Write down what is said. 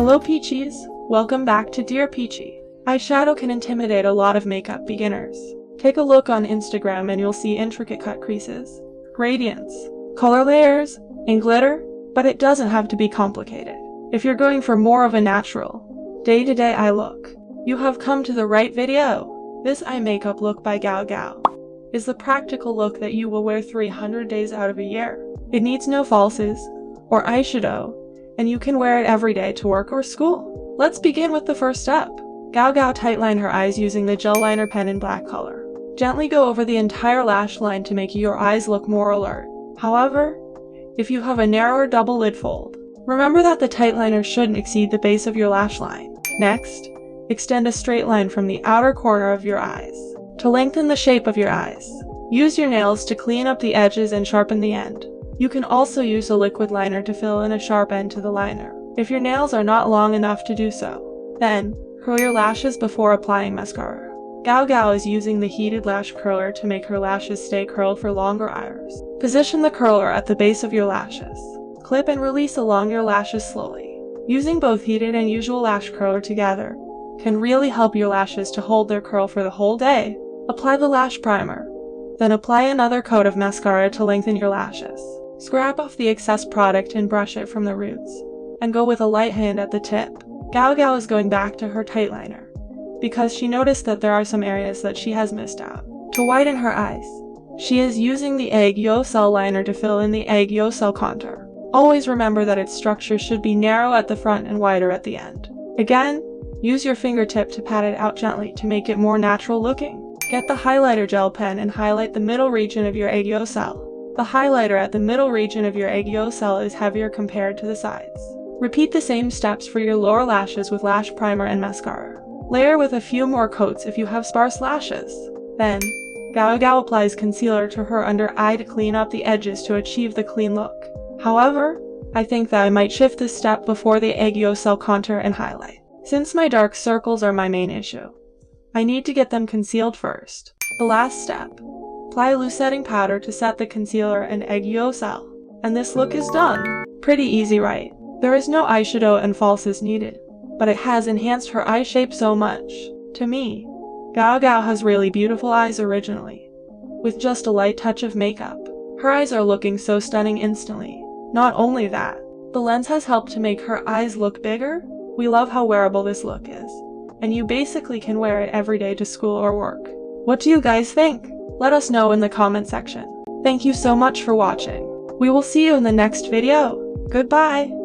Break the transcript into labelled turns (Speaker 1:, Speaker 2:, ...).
Speaker 1: Hello Peachies, welcome back to Dear Peachie. Eyeshadow can intimidate a lot of makeup beginners. Take a look on Instagram and you'll see intricate cut creases, gradients, color layers, and glitter, but it doesn't have to be complicated. If you're going for more of a natural, day-to-day eye look, you have come to the right video. This eye makeup look by XiaoHongShu is the practical look that you will wear 300 days out of a year. It needs no falsies or eyeshadow, and you can wear it every day to work or school. Let's begin with the first step. XiaoHongShu tightline her eyes using the gel liner pen in black color. Gently go over the entire lash line to make your eyes look more alert. However, if you have a narrower double lid fold, remember that the tight liner shouldn't exceed the base of your lash line. Next, extend a straight line from the outer corner of your eyes to lengthen the shape of your eyes. Use your nails to clean up the edges and sharpen the end. You can also use a liquid liner to fill in a sharp end to the liner, if your nails are not long enough to do so. Then, curl your lashes before applying mascara. XiaoHongShu is using the heated lash curler to make her lashes stay curled for longer hours. Position the curler at the base of your lashes. Clip and release along your lashes slowly. Using both heated and usual lash curler together can really help your lashes to hold their curl for the whole day. Apply the lash primer. Then apply another coat of mascara to lengthen your lashes. Scrap off the excess product and brush it from the roots, and go with a light hand at the tip. XiaoHongShu is going back to her tight liner, because she noticed that there are some areas that she has missed out. To whiten her eyes, she is using the egg yolk cell liner to fill in the egg yolk cell contour. Always remember that its structure should be narrow at the front and wider at the end. Again, use your fingertip to pat it out gently to make it more natural looking. Get the highlighter gel pen and highlight the middle region of your egg yolk cell. The highlighter at the middle region of your egg yolk cell is heavier compared to the sides. Repeat the same steps for your lower lashes with lash primer and mascara. Layer with a few more coats if you have sparse lashes. Then, XiaoHongShu applies concealer to her under eye to clean up the edges to achieve the clean look. However, I think that I might shift this step before the egg yolk cell contour and highlight. Since my dark circles are my main issue, I need to get them concealed first. The last step. Apply loose setting powder to set the concealer and egg yolk cell. And this look is done. Pretty easy, right? There is no eyeshadow and falsies needed, but it has enhanced her eye shape so much. To me, XiaoHongShu has really beautiful eyes originally. With just a light touch of makeup, her eyes are looking so stunning instantly. Not only that, the lens has helped to make her eyes look bigger. We love how wearable this look is, and you basically can wear it every day to school or work. What do you guys think? Let us know in the comment section. Thank you so much for watching. We will see you in the next video. Goodbye!